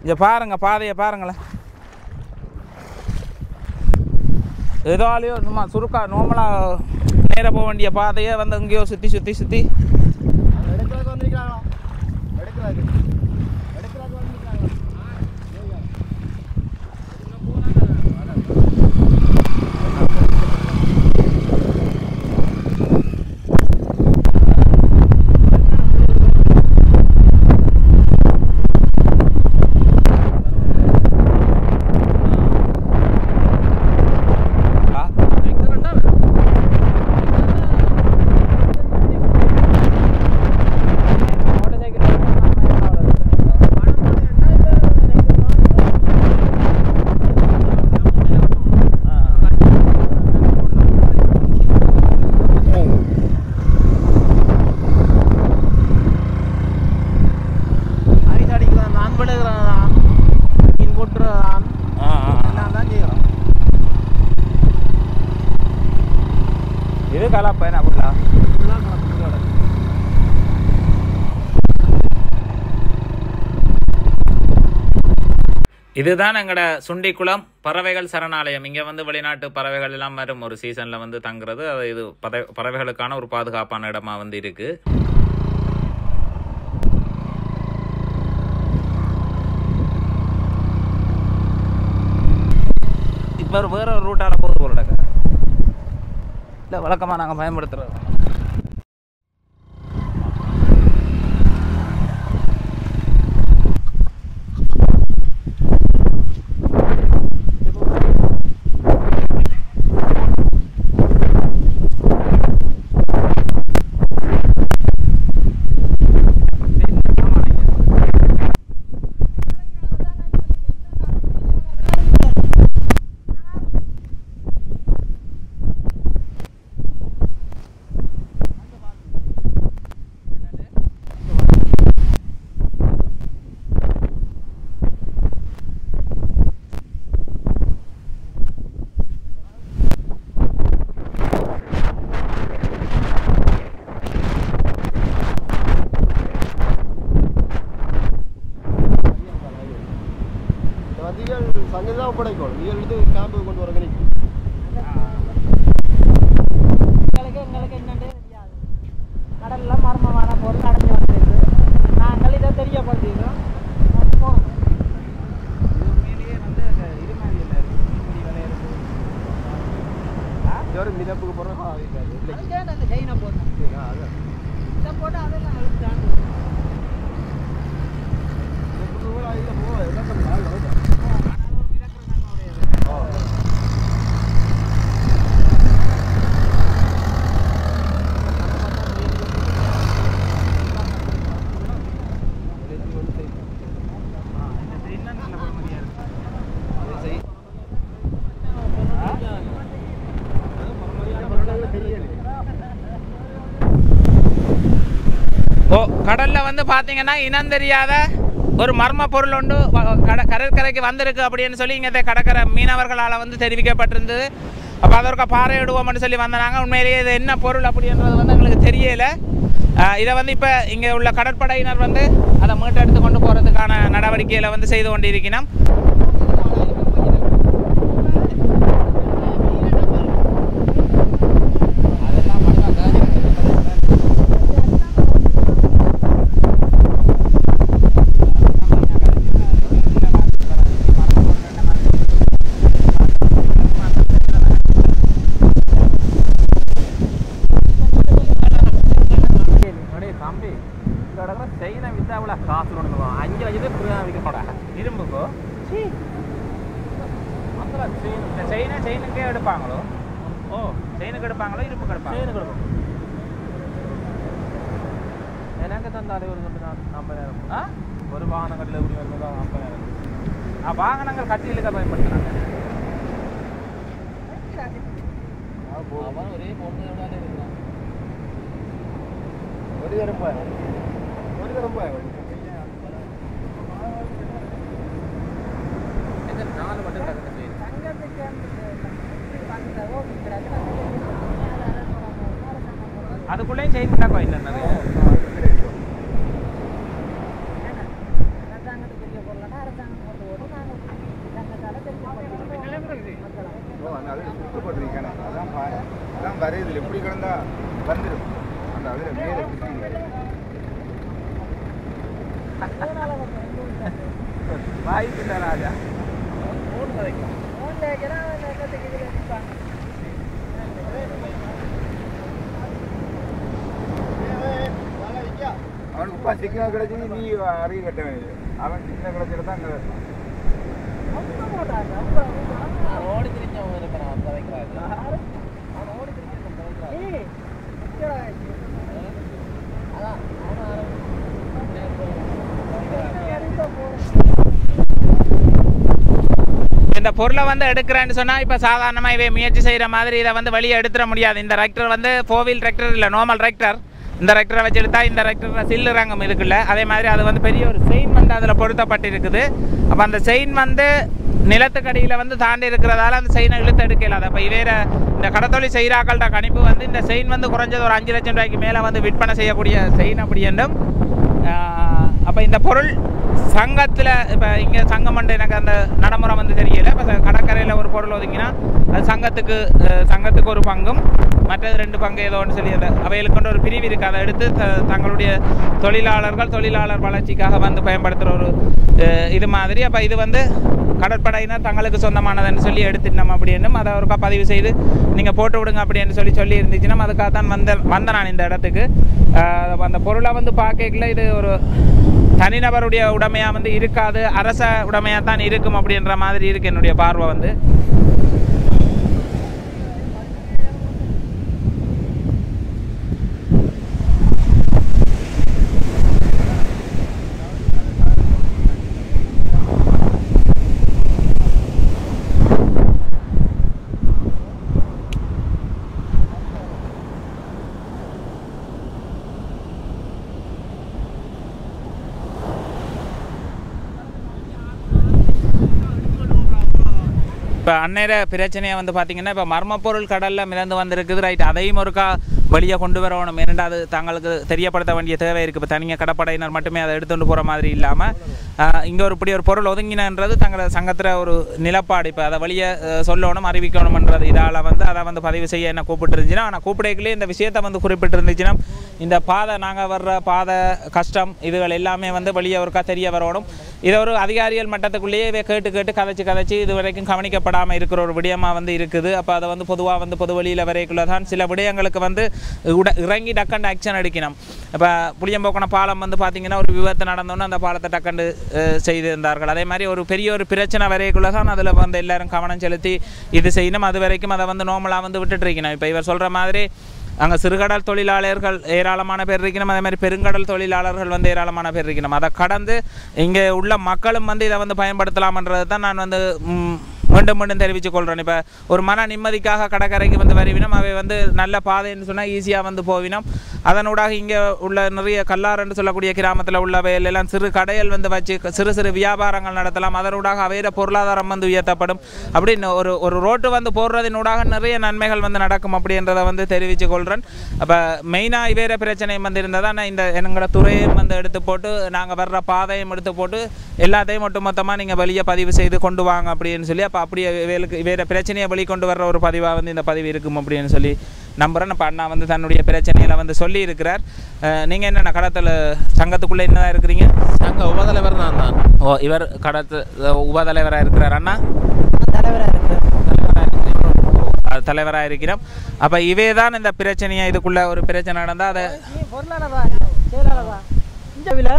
இங்கே பாருங்க, பாதையை பாருங்களேன். ஏதோலையோ சும்மா சுருக்கா நார்மலாக நேராக போக வேண்டிய பாதையை வந்து எங்கேயோ சுற்றி சுற்றி சுற்றி இதுதான் எங்களோட சுண்டிக்குளம் பறவைகள் சரணாலயம். இங்கே வந்து வெளிநாட்டு பறவைகள் எல்லாம் வரும் ஒரு சீசனில் வந்து தங்குறது. அது இது பறவைகளுக்கான ஒரு பாதுகாப்பான இடமா வந்து இருக்கு. இப்போ வேற ஒரு ரூட்டால போகுது போல இல்லை, வழக்கமாக நாங்கள் பயன்படுத்துறது. சங்கதான் படைக்கணும். நீங்கள் எடுத்து கேம்புக்கு கொண்டு வர கணிக்கு எங்களுக்கு என்னென்னே தெரியாது. கடலில் மர்மமான பொருள் அடைஞ்சு வந்துருக்கு. நாங்கள் இதை தெரியப்படுத்திக்கிறோம். உண்மையிலேயே வந்து ஒரு மிதப்புக்கு போகிறோம் அந்த செயினை போட்டோம் அதான் இதை போட்டு அதெல்லாம் அழுத்தாண்டு கடல்ல வந்து பாத்தீங்கன்னா இனம் தெரியாத ஒரு மர்ம பொருள் ஒன்று கடற்கரைக்கு வந்திருக்கு அப்படின்னு சொல்லி இங்கே கடற்கரை மீனவர்களால் வந்து தெரிவிக்கப்பட்டிருந்தது. அப்போ அதற்கு பாறையிடுவோம்னு சொல்லி வந்தாங்க. உண்மையிலேயே இது என்ன பொருள் அப்படின்றது வந்து எங்களுக்கு தெரியல. இதை வந்து இப்போ இங்கே உள்ள கடற்படையினர் வந்து அதை மீட்டெடுத்து கொண்டு போகிறதுக்கான நடவடிக்கைகளை வந்து செய்து கொண்டிருக்கணும். செயினுக்கே எடுப்பாங்களோ? ஓ, செயினுக்கு எடுப்பாங்களோ இரும்புக்கு எடுப்பாங்க? செயினுக்கு எடுப்பாங்க. எனக்கு தந்தாலே ஒரு 50,000. ஒரு வாகனம் கட்டில் எப்படி வரும்போது 50,000. வாகனங்கள் கட்டிலுக்கு பயன்படுத்துறாங்க. ஒரே பொண்ணு ஒரு தரப்பாய் நாலு மட்டும் அதுக்குள்ளேயும் செயின் தான் கோயில் என்னது வரையதில் எப்படி கிடந்தா வந்துடும் அந்த அதில் மேலே வாய்ப்பு ராஜா அவனுக்கு இப்போ சிக்கன் கிடைச்சி நீ அறிய கட்ட வேண்டியது. அவன் சிக்கன் கிடைச்சிட்டு தான் அங்கே ஓடி திரிஞ்சவன் வைக்கிறாரு. இந்த பொருளை வந்து எடுக்கிறேன்னு சொன்னால் இப்போ சாதாரணமாக இவை முயற்சி செய்கிற மாதிரி இதை வந்து வெளியே எடுத்துட முடியாது. இந்த டிராக்டர் வந்து 4 வீல் டிராக்டர் இல்லை, நார்மல் டிராக்டர். இந்த டிராக்டரை வச்சு எடுத்தால் இந்த டிராக்டரில் சில்லு ரங்கம் இருக்குல்ல, அதே மாதிரி அது வந்து பெரிய ஒரு செயின் வந்து அதில் பொருத்தப்பட்டிருக்குது. அப்போ அந்த செயின் வந்து நிலத்துக்கடியில் வந்து தாண்டி இருக்கிறதால அந்த செயினை இழுத்து எடுக்கலாது. அப்போ வேறு இந்த கடத்தொழில் செய்கிறாக்கள்கிட்ட கணிப்பு வந்து இந்த செயின் வந்து குறைஞ்சது ஒரு 5 லட்சம் ரூபாய்க்கு மேலே வந்து விற்பனை செய்யக்கூடிய செயின் அப்படி என்றும். அப்போ இந்த பொருள் சங்கத்தில் இப்போ இங்கே சங்கமண்டு எனக்கு அந்த நடைமுறை வந்து தெரியல. இப்போ கடற்கரையில் ஒரு பொருள் ஒதுங்கினா அது சங்கத்துக்கு ஒரு பங்கும் மற்றது 2 பங்கு ஏதோ ஒன்று சொல்லி அவைகளுக்கு கொண்டு ஒரு பிரிவு இருக்குது. அதை எடுத்து தங்களுடைய தொழிலாளர் வளர்ச்சிக்காக வந்து பயன்படுத்துகிற ஒரு இது மாதிரி. அப்போ இது வந்து கடற்படையினர் தங்களுக்கு சொந்தமானதுன்னு சொல்லி எடுத்துட்டோம் அப்படின்னும் அதை ஒருக்கா பதிவு செய்து நீங்கள் போட்டு விடுங்க அப்படின்னு சொல்லி இருந்துச்சுன்னா அதுக்காக தான் வந்தேன் நான் இந்த இடத்துக்கு. அந்த பொருளை வந்து பார்க்கல இது ஒரு தனிநபருடைய உடைமையாக வந்து இருக்காது, அரச உடைமையாக தான் இருக்கும் அப்படின்ற மாதிரி இருக்குது என்னுடைய பார்வை வந்து. இப்போ அந்நேர பிரச்சனையை வந்து பார்த்திங்கன்னா இப்போ மர்மப்பொருள் கடலில் மிதந்து வந்திருக்குது. ரைட், அதையும் ஒருக்கா வெளியே கொண்டு வரணும். இரண்டாவது தங்களுக்கு தெரியப்படுத்த வேண்டிய தேவை இருக்குது. இப்போ தனியாக கடற்படையினர் மட்டுமே அதை எடுத்துகிட்டு போகிற மாதிரி இல்லாமல் இங்கே இப்படி ஒரு பொருள் ஒதுங்கினன்றது தங்களோட சங்கத்தில் ஒரு நிலப்பாடு. இப்போ அதை வெளியே சொல்லணும், அறிவிக்கணும்ன்றது இதால் வந்து அதை வந்து பதிவு செய்ய என்ன கூப்பிட்டுருந்துச்சுன்னா, ஆனால் கூப்பிடைக்குள்ளே இந்த விஷயத்தை வந்து குறிப்பிட்டிருந்துச்சுன்னா இந்த பாதை நாங்கள் வர்ற பாதை கஷ்டம் இதுகள் எல்லாமே வந்து வெளியே ஒருக்கா தெரிய வரணும். இதை ஒரு அதிகாரிகள் மட்டத்துக்குள்ளேயே இதை கேட்டு கதைச்சு இது வரைக்கும் கவனிக்கப்படாமல் இருக்கிற ஒரு விடயமாக வந்து இருக்குது. அப்போ அதை வந்து பொதுவாக வந்து பொது வழியில் வரைக்குள்ள தான் சில விடயங்களுக்கு வந்து இறங்கி டக்கண்டு ஆக்ஷன் எடுக்கணும். இப்போ புளியம்போக்கணம் பாலம் வந்து பார்த்திங்கன்னா ஒரு விபத்து நடந்தோன்னு அந்த பாலத்தை டக்கண்டு செய்திருந்தார்கள். அதே மாதிரி ஒரு பெரிய ஒரு பிரச்சனை வரைக்குள்ள தான் அதில் வந்து எல்லாரும் கவனம் செலுத்தி இது செய்யணும். அது வரைக்கும் அதை வந்து நார்மலாக வந்து விட்டுட்டு இருக்கணும். இப்போ இவர் சொல்கிற மாதிரி அங்கே சிறுகடல் தொழிலாளர்கள் ஏராளமான பேர் இருக்கணும். அதே மாதிரி பெருங்கடல் தொழிலாளர்கள் வந்து ஏராளமான பேர் இருக்கணும். அதை கடந்து இங்கே உள்ள மக்களும் வந்து இதை வந்து பயன்படுத்தலாம்ன்றது தான் நான் வந்து மீண்டும் தெரிவித்துக் கொள்கிறேன். இப்போ ஒரு மன நிம்மதிக்காக கடற்கரைக்கு வந்து வருவினோம். அவை வந்து நல்ல பாதைன்னு சொன்னால் ஈஸியாக வந்து போவினோம். அதனூடாக இங்கே உள்ள நிறைய கல்லார் என்று சொல்லக்கூடிய கிராமத்தில் உள்ளவையெல்லாம் சிறு கடைகள் வந்து வச்சு சிறு வியாபாரங்கள் நடத்தலாம். அதனூடாக அவையிட பொருளாதாரம் வந்து உயர்த்தப்படும். அப்படின்னு ஒரு ரோட்டு வந்து போடுறதினூடாக நிறைய நன்மைகள் வந்து நடக்கும் அப்படின்றத வந்து தெரிவித்துக் கொள்கிறேன். அப்போ மெயினாக இவேற பிரச்சனையும் வந்து இருந்தால் தான் இந்த எங்களோட துறையும் வந்து எடுத்து போட்டு நாங்கள் வர்ற பாதையும் எடுத்து போட்டு எல்லாத்தையும் மொத்தமாக நீங்கள் வெளியே பதிவு செய்து கொண்டு வாங்க அப்படின்னு சொல்லி அப்போ அப்படியே வேறு பிரச்சனையை வெளிக்கொண்டு வர்ற ஒரு பதிவாக வந்து இந்த பதிவு இருக்கும் அப்படின்னு சொல்லி நம்புகிறேன். இப்போ அண்ணா வந்து தன்னுடைய பிரச்சனைகளை வந்து சொல்லி இருக்கிறார். நீங்கள் என்னென்ன கடத்தல் சங்கத்துக்குள்ளே என்னதான் இருக்கிறீங்க? சங்க உபதலைவர் நான் தான். ஓ, இவர் உபதலைவராக இருக்கிறார். அண்ணா தலைவராக இருக்கிறோம். அப்போ இவே தான் இந்த பிரச்சனையை இதுக்குள்ளே ஒரு பிரச்சனை நடந்தால் அதை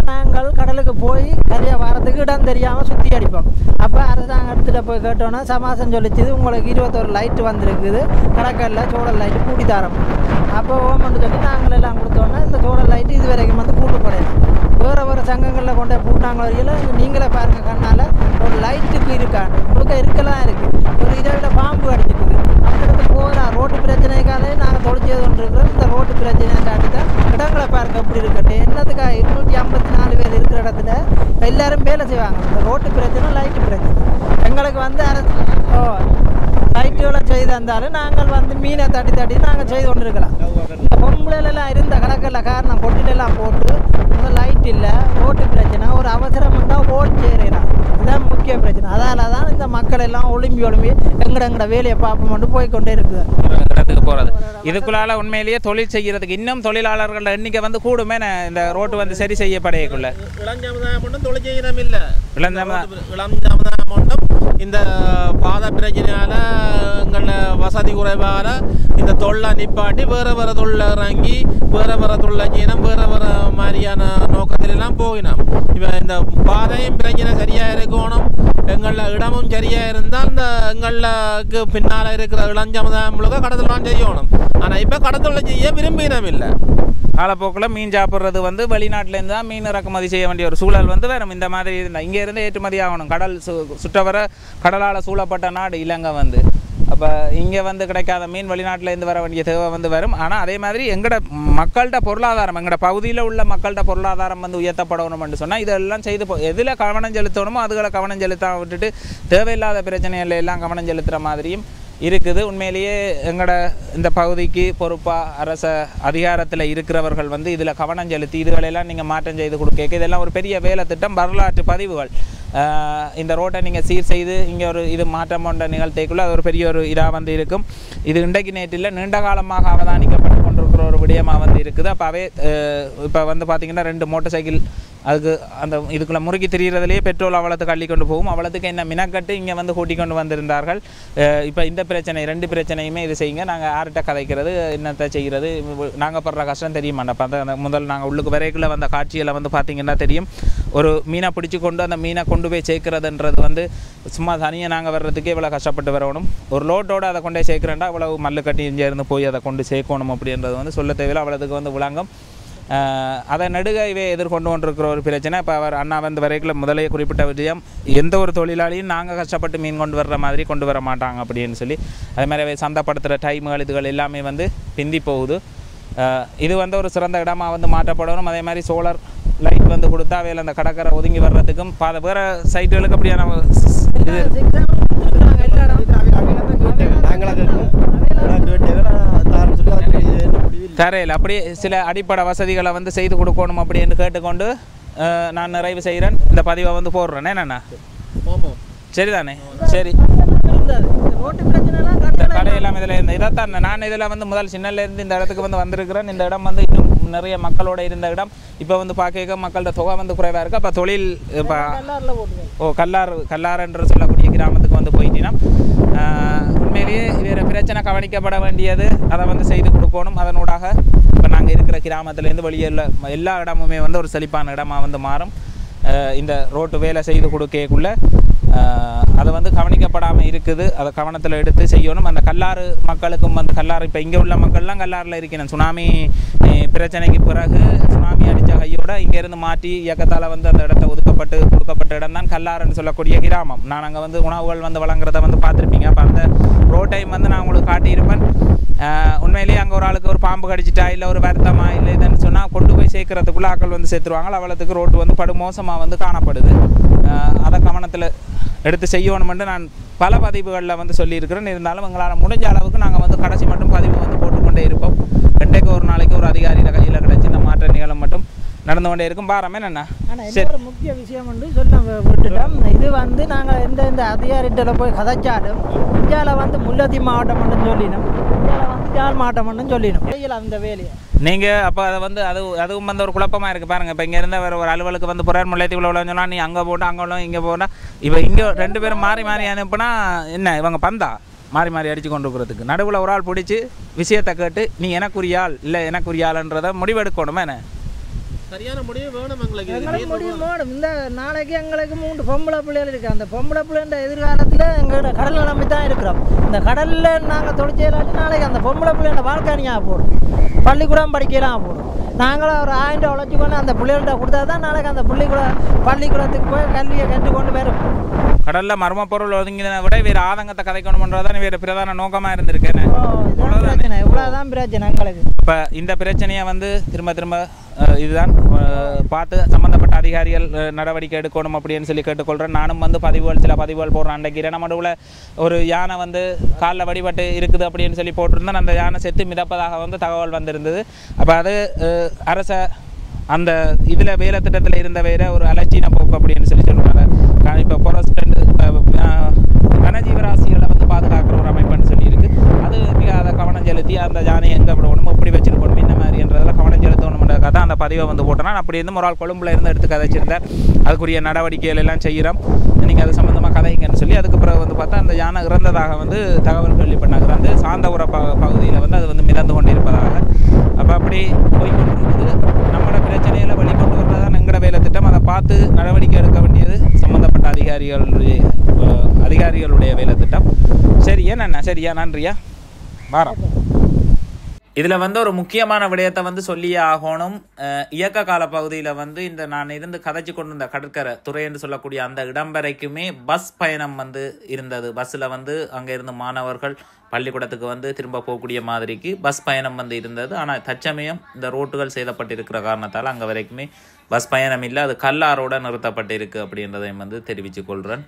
நாங்கள் கடலுக்கு போய் கரையை வாரத்துக்கு இடம் தெரியாமல் சுற்றி அடிப்போம். அப்போ அரசாங்கத்தில் போய் கேட்டோன்னா சமாசம் சொல்லிச்சுது உங்களுக்கு 21 லைட்டு வந்திருக்குது கடற்கரையில் சோழல் லைட்டு கூட்டி தரோம். அப்போ ஓமன்னு சொல்லி நாங்கள் எல்லாம் கொடுத்தோன்னா இந்த சோழல் லைட்டு இது வரைக்கும் வந்து கூட்டுப்படையாது. வேறு சங்கங்களில் கொண்டு போய் கூட்டினாங்க வரையில் நீங்களே பாருங்கள் கண்ணால் ஒரு லைட்டுக்கு இருக்காண்டு முழுக்க இருக்கலாம் இருக்குது. ஒரு இதை விட பாம்பு அடிச்சிட்டுது. அந்த இடத்துல போகிறா ரோட்டு பிரச்சனைக்காலே நாங்கள் தொலைச்சது கொண்டு இருக்கிறோம். இந்த ரோட்டு பிரச்சனையை காட்டி தான் இடங்களை பாருங்க எப்படி இருக்கட்டும். என்னத்துக்காக 254 பேர் இருக்கிற இடத்துல எல்லாரும் வேலை செய்வாங்க. இந்த ரோட்டு பிரச்சனை லைட்டு பிரச்சனை எங்களுக்கு வந்து லைட்டுகளை செய்து தந்தாலும் நாங்கள் வந்து மீனை தட்டி நாங்கள் செய்து கொண்டு இருக்கலாம். இந்த பொம்பளைலாம் இருந்த கடற்கரில் காரணம் கொட்டிலெல்லாம் போட்டு முதல் லைட் இல்லை ரோட்டு பிரச்சனை ஒரு அவசரம் இருந்தால் ஓட் செய்கிறான். இதுதான் முக்கிய பிரச்சனை. அதால தான் இந்த மக்கள் எல்லாம் ஒளிம்பி எங்கட வேலையை பார்ப்போம் போய்கொண்டே இருக்குது இடத்துக்கு போகிறது. இதுக்குள்ளால உண்மையிலேயே தொழில் செய்கிறதுக்கு இன்னும் தொழிலாளர்கள் எண்ணிக்கை வந்து கூடுமே. இந்த ரோட்டு வந்து சரி செய்யப்படையக்குள்ள இளஞ்சமுதாயம் மட்டும் தொழில் செய்யணும் இல்லை. இளஞ்சமுதாயம் மட்டும் இந்த பாத பிரச்சனையால் எங்கள வசதி குறைவால இந்த தொழிலை நிப்பாட்டி வேறு தொழில் இறங்கி வேறு தொழிலை செய்யணும். வேறு மாதிரியான நோக்கத்திலெல்லாம் போயினோம். இப்போ இந்த பாதையும் பிரச்சனை சரியாக இருக்கணும். எங்களில் இடமும் சரியாக இருந்தால் இந்த எங்களுக்கு பின்னால் இருக்கிற இளஞ்சமுதாயம் முழுக்க கடத்தலாம் செய்யணும். ஆனால் இப்போ கடத்தொழில் செய்ய விரும்பினோம் இல்லை. காலப்போக்கில் மீன் சாப்பிட்றது வந்து வெளிநாட்டிலேருந்து தான் மீன் இறக்குமதி செய்ய வேண்டிய ஒரு சூழல் வந்து வேறு இந்த மாதிரி இருந்தால் இங்கே இருந்து ஏற்றுமதி ஆகணும். கடல் சுற்றவர கடலால் சூழப்பட்ட நாடு இலங்கை வந்து. அப்போ இங்கே வந்து கிடைக்காத மீன் வெளிநாட்டிலேருந்து வர வேண்டிய தேவை வந்து வரும். ஆனால் அதே மாதிரி எங்களோட மக்கள்கிட்ட பொருளாதாரம் எங்களோட பகுதியில் உள்ள மக்கள்கிட்ட பொருளாதாரம் வந்து உயர்த்தப்படணும்னு சொன்னால் இதெல்லாம் செய்து எதில் கவனம் செலுத்தணுமோ அதுகளை கவனம் செலுத்த விட்டுட்டு தேவையில்லாத பிரச்சனைகள் எல்லாம் கவனம் செலுத்துகிற மாதிரியும் இருக்குது. உண்மையிலேயே எங்களோட இந்த பகுதிக்கு பொறுப்பாக அரச அதிகாரத்தில் இருக்கிறவர்கள் வந்து இதில் கவனம் செலுத்தி இதுகளெல்லாம் நீங்கள் மாற்றம் செய்து கொடுக்க இதெல்லாம் ஒரு பெரிய வேலை திட்டம் வரலாற்று பதிவுகள். இந்த ரோட்டை நீங்கள் சீர் செய்து இங்கே ஒரு இது மாற்றம் கொண்ட நிகழ்த்தைக்குள்ளே அது ஒரு பெரிய ஒரு இதாக வந்து இருக்கும். இது இன்றைக்கு நேற்றில் நீண்ட காலமாக அவதானிக்கப்பட்டு கொண்டிருக்கிற ஒரு விடயமாக வந்து இருக்குது. அப்போவே இப்போ வந்து பார்த்திங்கன்னா 2 மோட்டர் சைக்கிள் அதுக்கு அந்த இதுக்குள்ளே முறுக்கி திரிகிறதுலேயே பெட்ரோல் அவ்வளோத்துக்கு அள்ளி கொண்டு போகும். அவ்வளோத்துக்கு என்ன மினக்கட்டு இங்கே வந்து கூட்டி கொண்டு வந்திருந்தார்கள். இப்போ இந்த பிரச்சனை 2 பிரச்சனையுமே இது செய்யுங்க. நாங்கள் யார்கிட்ட கதைக்கிறது என்னத்தை செய்கிறது நாங்கள் படுற கஷ்டம் தெரிய மாட்டோம். அந்த முதல் நாங்கள் உள்ளுக்கு வரைக்குள்ளே வந்த காட்சியில் வந்து பார்த்திங்கன்னா தெரியும். ஒரு மீனை பிடிச்சி கொண்டு அந்த மீனை கொண்டு போய் சேர்க்கிறதுன்றது வந்து சும்மா தனியாக நாங்கள் வர்றதுக்கே இவ்வளோ கஷ்டப்பட்டு வரணும். ஒரு லோட்டோடு அதை கொண்டே சேர்க்குறேன்டா அவ்வளோ மல்லு கட்டி இருந்து போய் அதை கொண்டு சேர்க்கணும் அப்படின்றது வந்து சொல்ல தேவையில்லை. அவ்வளோத்துக்கு வந்து விளங்கும். அதை நடுக இவை எதிர்கொண்டு கொண்டிருக்கிற ஒரு பிரச்சனை. இப்போ அவர் அண்ணா வந்து வரைக்குள்ள முதலே குறிப்பிட்ட விஷயம் எந்த ஒரு தொழிலாளியும் நாங்கள் கஷ்டப்பட்டு மீன் கொண்டு வர்ற மாதிரி கொண்டு வர மாட்டாங்க அப்படின்னு சொல்லி அதே மாதிரி அவை சந்தைப்படுத்துகிற டைமுகள் இதுகள் எல்லாமே வந்து பிந்தி போகுது. இது வந்து ஒரு சிறந்த இடமாக வந்து மாற்றப்படணும். அதே மாதிரி சோலார் லைட் வந்து கொடுத்தா அவையில் அந்த கடற்கரை ஒதுங்கி வர்றதுக்கும் வேறு சைட்டுகளுக்கு அப்படியான இது தரையில் அப்படியே சில அடிப்படை வசதிகளை வந்து செய்து கொடுக்கணும் அப்படின்னு கேட்டுக்கொண்டு நான் நிறைவு செய்கிறேன். இந்த பதிவை வந்து போடுறேன். என்னண்ணா சரிதானே? சரி கடையெல்லாம் இதில் இதைத்தான் நான் இதில் வந்து முதல் சின்னலேருந்து இந்த இடத்துக்கு வந்து வந்திருக்கிறேன். இந்த இடம் வந்து இன்னும் நிறைய மக்களோட இருந்த இடம் இப்போ வந்து பார்க்க மக்களோட தொகை வந்து குறைவாக இருக்குது. அப்போ தொழில் இப்போ கல்லார் என்று சொல்லக்கூடிய கிராமத்துக்கு வந்து போயிட்டீங்கன்னா உண்மையிலேயே வேறு பிரச்சனை கவனிக்கப்பட வேண்டியது அதை வந்து செய்து கொடுக்கணும். அதனூடாக இப்போ நாங்கள் இருக்கிற கிராமத்துலேருந்து வெளியே எல்லா இடமுமே வந்து ஒரு செழிப்பான இடமாக வந்து மாறும். இந்த ரோட்டு வேலை செய்து கொடுக்கக்குள்ள அது வந்து கவனிக்கப்படாமல் இருக்குது. அதை கவனத்தில் எடுத்து செய்யணும். அந்த கல்லாறு மக்களுக்கும் வந்து கல்லாறு இப்போ இங்கே உள்ள மக்கள்லாம் கல்லாறில் இருக்கணும். சுனாமி பிரச்சனைக்கு பிறகு சுனாமி அடித்த கையோட இங்கேருந்து மாற்றி இயக்கத்தால் வந்து அந்த இடத்த கொடுக்கப்பட்ட இடம் தான் கல்லாறுன்னு சொல்லக்கூடிய கிராமம். நான் அங்கே வந்து உணவுகள் வந்து வழங்குறத வந்து பார்த்துருப்பீங்க. அப்போ அந்த ரோட்டையும் வந்து நான் உங்களுக்கு காட்டியிருப்பேன். உண்மையிலேயே அங்கே ஒரு ஆளுக்கு ஒரு பாம்பு கடிச்சிட்டா இல்லை ஒரு வருத்தமா இல்லை இதுன்னு சொன்னால் கொண்டு போய் சேர்க்கறதுக்குள்ளே ஆக்கள் வந்து சேர்த்துருவாங்க. அவ்வளோத்துக்கு ரோட்டு வந்து படுமோசமாக வந்து காணப்படுது. அதை கவனத்தில் எடுத்து செய்யணுமென்று நான் பல பதிவுகளில் வந்து சொல்லியிருக்கிறேன். இருந்தாலும் எங்களால் முடிஞ்ச அளவுக்கு நாங்கள் வந்து கடைசி மட்டும் பதிவு வந்து போட்டுக்கொண்டே இருப்போம். ரெண்டைக்கு ஒரு நாளைக்கு ஒரு அதிகாரியில் கையில் கிடச்சி இந்த மாற்ற நிகழும் மட்டும் நடந்து கொண்டே இருக்கும். பாரமே என்ன சரி ஒரு முக்கிய விஷயம் வந்து சொல்ல விட்டுட்டோம். இது வந்து நாங்கள் எந்த அதிகாரிகிட்ட போய் கதைச்சாலும் இந்தியாவில் வந்து முல்லத்தி மாவட்டம் மட்டும் சொல்லினோம், இந்தியாவில் வந்து ஜால் மாவட்டம் மட்டும் சொல்லினோம். செய்யல அந்த வேலையை நீங்கள் அப்போ அதை வந்து அதுவும் வந்து ஒரு குழப்பமாக இருக்குது பாருங்கள். இப்போ இங்கேருந்து வேறு ஒரு அலுவலுக்கு வந்து போகிறார் முல்லைத்தீவில் உள்ள சொன்னால் நீ அங்கே போட்டு அங்கே உள்ள இங்கே போனால் இப்போ இங்கே 2 பேரும் மாறி அனுப்புனா என்ன இவங்க பந்தா மாறி அடித்து கொண்டு இருக்கிறதுக்கு நடுவில் ஒரு ஆள் பிடிச்சி விஷயத்தை கேட்டு நீ எனக்குரியாள் இல்லை எனக்குரியாள்ன்றதை முடிவெடுக்கணுமே. என்ன சரியான முடிவு வேணும் எங்களுக்கு. முடிவு வேணும். இந்த நாளைக்கு எங்களுக்கு 3 பொம்பளை பிள்ளைகள் இருக்குது. அந்த பொம்பளை பிள்ளைன்ற எதிர்காலத்தில் எங்களோட கடல் நம்பி தான் இருக்கிறோம். இந்த கடலில் நாங்கள் தொழிற்செயலாட்டி நாளைக்கு அந்த பொம்பளை பிள்ளைன்ற வாழ்க்கை அணியாக போடும், பள்ளிக்கூடம் படிக்கலாம் போடும். நாங்களும் ஒரு 1000 ரூபா உழைச்சிக்கொண்டு அந்த பிள்ளைகள்கிட்ட கொடுத்தா தான் நாளைக்கு அந்த பள்ளிக்கூடத்துக்கு போய் கல்வியை கற்றுக்கொண்டு வரும். கடலில் மர்ம பொருள் ஒதுங்கின விட வேறு ஆதங்கத்தை கதைக்கணும்ன்றதான் வேறு பிரதான நோக்கமாக இருந்திருக்கேன். இவ்வளோதான் பிரச்சனை எங்களுக்கு. இப்போ இந்த பிரச்சனையை வந்து திரும்ப இதுதான் பார்த்து சம்மந்தப்பட்ட அதிகாரிகள் நடவடிக்கை எடுக்கணும் அப்படின்னு சொல்லி கேட்டுக்கொள்கிறேன். நானும் வந்து சில பதிவுகள் போடுறேன். அன்றைக்கு இரநமடுவில் ஒரு யானை வந்து காலில் வடிபட்டு இருக்குது அப்படின்னு சொல்லி போட்டிருந்தேன். அந்த யானை செத்து மிதப்பதாக வந்து தகவல் வந்திருந்தது. அப்போ அது அரச அந்த இதில் வேலை திட்டத்தில் இருந்த வேற ஒரு அலட்சிய போக்கு அப்படின்னு சொல்லி சொல்லுவாங்க. இப்போ ஃபாரஸ்ட் வனஜீவராசிகளை வந்து பாதுகாக்கிற ஒரு அமைப்புன்னு சொல்லியிருக்கு. அது மிக அதை கவனம் செலுத்தி அந்த யானையை எங்கே விடணும் எப்படி வச்சிருக்கணும் இந்த மாதிரின்றதில் கவனம் செலுத்தணுன்றதுக்காக தான் அந்த பதிவை வந்து போட்டோன்னா அப்படி இருந்து ஒரு ஆள் கொழும்புல இருந்து எடுத்து கதைச்சிருந்தார். அதுக்குரிய நடவடிக்கைகள் எல்லாம் செய்கிறோம், நீங்கள் அது சம்மந்தமாக கதைங்கன்னு சொல்லி அதுக்கு பிறகு வந்து பார்த்தா அந்த யானை இறந்ததாக வந்து தகவல் கேள்விப்பட்டாங்க. வந்து சாந்தபுர பகுதியில் வந்து அது வந்து மிதந்து கொண்டு இருப்பதாக. அப்போ அப்படி போய்கொண்டிருக்குது. நம்மளோட பிரச்சனையில் வெளிக்கொண்டு வர்றதான் எங்களோட வேலை திட்டம். அதை பார்த்து நடவடிக்கை எடுக்க வேண்டியது சம்மந்தப்பட்ட அதிகாரிகளுடைய வேலை திட்டம். சரியா சரியா நன்றியா வாரம். இதில் வந்து ஒரு முக்கியமான விடயத்தை வந்து சொல்லியே ஆகணும். இயக்க கால பகுதியில் வந்து இந்த நான் இருந்து கதைச்சு கொண்டு இருந்த கடற்கரை துறை என்று சொல்லக்கூடிய அந்த இடம் வரைக்குமே பஸ் பயணம் வந்து இருந்தது. பஸ்ஸில் வந்து அங்கே இருந்து மாணவர்கள் பள்ளிக்கூடத்துக்கு வந்து திரும்ப போகக்கூடிய மாதிரிக்கு பஸ் பயணம் வந்து இருந்தது. ஆனால் தற்சமயம் இந்த ரோட்டுகள் செய்யப்பட்டிருக்கிற காரணத்தால் அங்கே வரைக்குமே பஸ் பயணம் இல்லை, அது கல்லாரோடு நிறுத்தப்பட்டிருக்கு அப்படின்றதையும் வந்து தெரிவித்துக் கொள்கிறேன்.